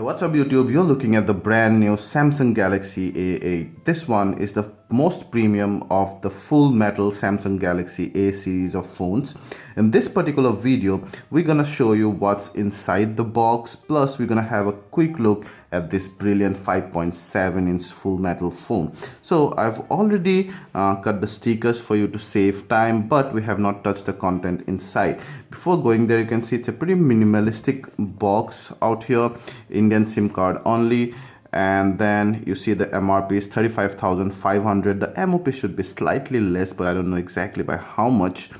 What's up YouTube? You're looking at the brand new Samsung Galaxy A8. This one is the most premium of the full metal Samsung Galaxy A series of phones. In this particular video, we're gonna show you what's inside the box, plus we're gonna have a quick look at this brilliant 5.7-inch full metal phone. So I've already cut the stickers for you to save time, but we have not touched the content inside. Before going there, you can see it's a pretty minimalistic box out here. Indian SIM card only, and then you see the MRP is 35,500. The MOP should be slightly less, but I don't know exactly by how much.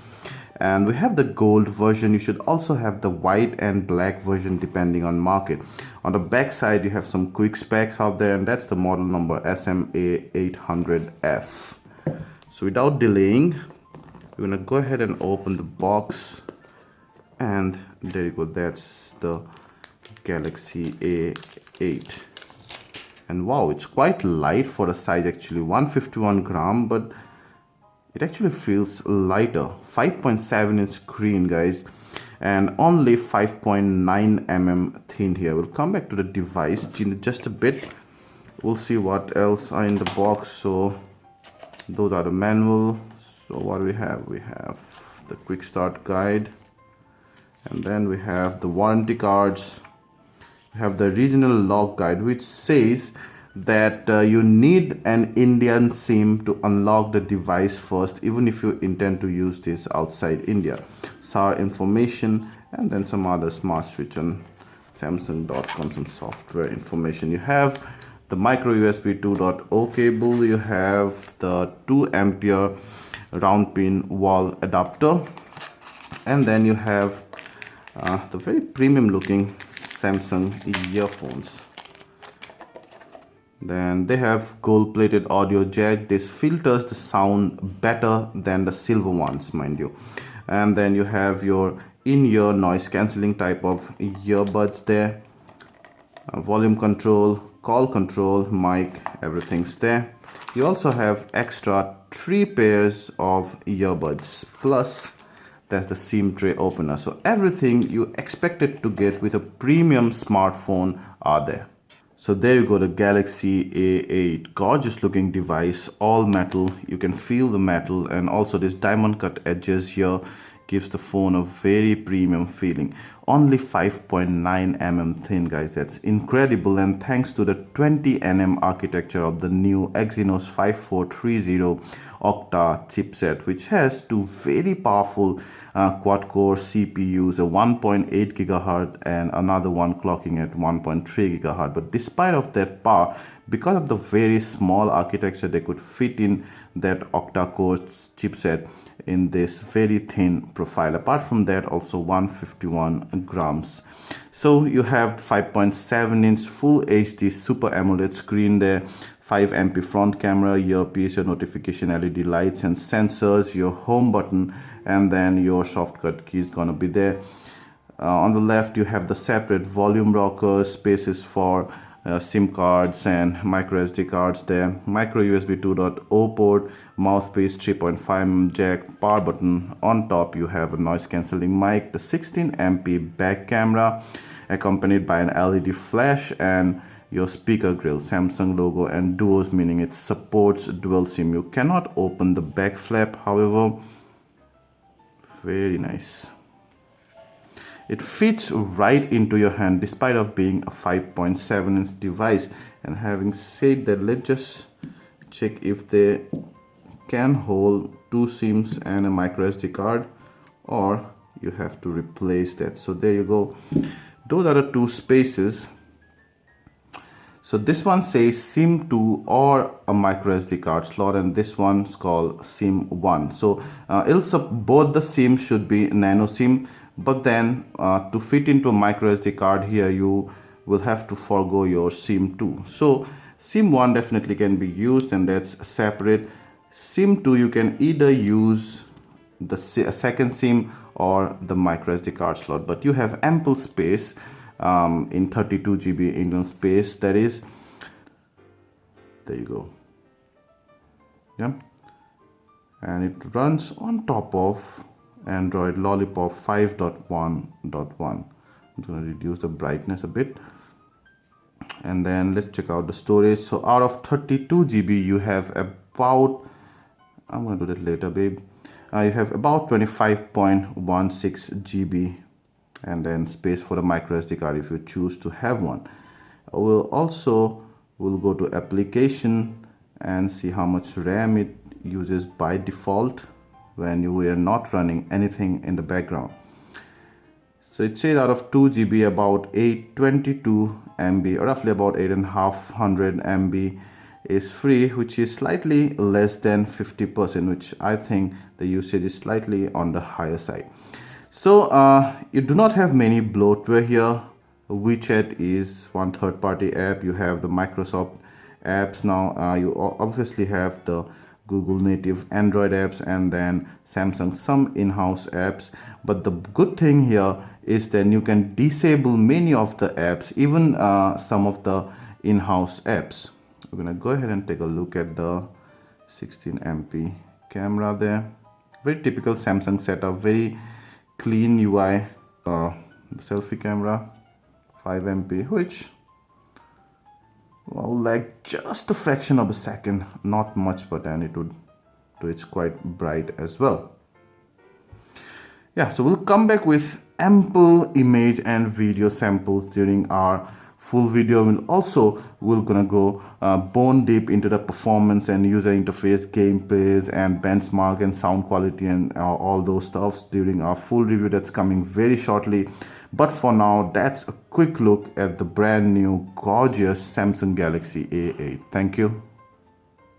And we have the gold version. You should also have the white and black version depending on market. On the back side, you have some quick specs out there, and that's the model number SMA800F. So without delaying, we're gonna go ahead and open the box, and there you go. That's the Galaxy A8. And wow, it's quite light for the size, actually 151 gram, but it actually feels lighter. 5.7-inch screen, guys, and only 5.9 mm thin here. We'll come back to the device in just a bit. We'll see what else are in the box. So those are the manual. So what do we have? We have the quick start guide, and then we have the warranty cards. We have the regional lock guide, which says that you need an Indian SIM to unlock the device first, even if you intend to use this outside India. SAR information, and then some other smart switch on Samsung.com, some software information. You have the micro USB 2.0 cable. You have the 2 ampere round pin wall adapter, and then you have the very premium looking Samsung earphones. Then they have gold plated audio jack. This filters the sound better than the silver ones, mind you. And then you have your in-ear noise cancelling type of earbuds there. Volume control, call control, mic, everything's there. You also have extra 3 pairs of earbuds, plus that's the SIM tray opener. So everything you expected to get with a premium smartphone are there. So there you go, the Galaxy A8. Gorgeous looking device, all metal. You can feel the metal, and also this diamond cut edges here gives the phone a very premium feeling. Only 5.9 mm thin, guys. That's incredible, and thanks to the 20 nm architecture of the new Exynos 5430 Octa chipset, which has 2 very powerful quad-core CPUs, a 1.8 GHz and another one clocking at 1.3 GHz. But despite of that power, because of the very small architecture, they could fit in that octa-core chipset in this very thin profile. Apart from that, also 151 grams. So you have 5.7-inch full HD Super AMOLED screen there, 5 MP front camera, earpiece, your notification LED lights and sensors, your home button, and then your shortcut key is gonna be there. On the left, you have the separate volume rocker, spaces for SIM cards and micro SD cards there, micro USB 2.0 port, mouthpiece, 3.5 mm jack, power button. On top you have a noise cancelling mic, the 16 MP back camera accompanied by an LED flash, and your speaker grill, Samsung logo and duos, meaning it supports dual SIM. You cannot open the back flap, however. Very nice. It fits right into your hand despite of being a 5.7-inch device. And having said that, let's just check if they can hold 2 SIMs and a micro SD card, or you have to replace that. So there you go. Those are the 2 spaces. So this one says SIM 2 or a micro SD card slot, and this one's called SIM 1. So both the SIMs should be nano SIM, but then to fit into a micro SD card here, you will have to forego your SIM 2. So SIM 1 definitely can be used, and that's separate. SIM 2, you can either use the second SIM or the micro SD card slot, but you have ample space in 32 GB internal space. That is, there you go. Yeah, and it runs on top of Android Lollipop 5.1.1. I'm going to reduce the brightness a bit. And then let's check out the storage. So out of 32 GB you have about, I'm gonna do that later, babe. You have about 25.16 GB, and then space for the micro SD card if you choose to have one. We'll go to application and see how much RAM it uses by default when you are not running anything in the background. So it says out of 2 GB about 822 MB, or roughly about 8,500 MB is free, which is slightly less than 50%, which I think the usage is slightly on the higher side. So you do not have many bloatware here. WeChat is one third-party app. You have the Microsoft apps now. You obviously have the Google native Android apps, and then Samsung some in-house apps. But the good thing here is that you can disable many of the apps, even some of the in-house apps. We're gonna go ahead and take a look at the 16 MP camera there. Very typical Samsung setup, very clean UI. The selfie camera, 5 MP, which, well, like just a fraction of a second, not much, but then it's quite bright as well. Yeah, so we'll come back with ample image and video samples during our full video. We're gonna go bone deep into the performance and user interface, gameplays and benchmark and sound quality and all those stuffs during our full review that's coming very shortly. But for now, that's a quick look at the brand new gorgeous Samsung Galaxy A8. Thank you.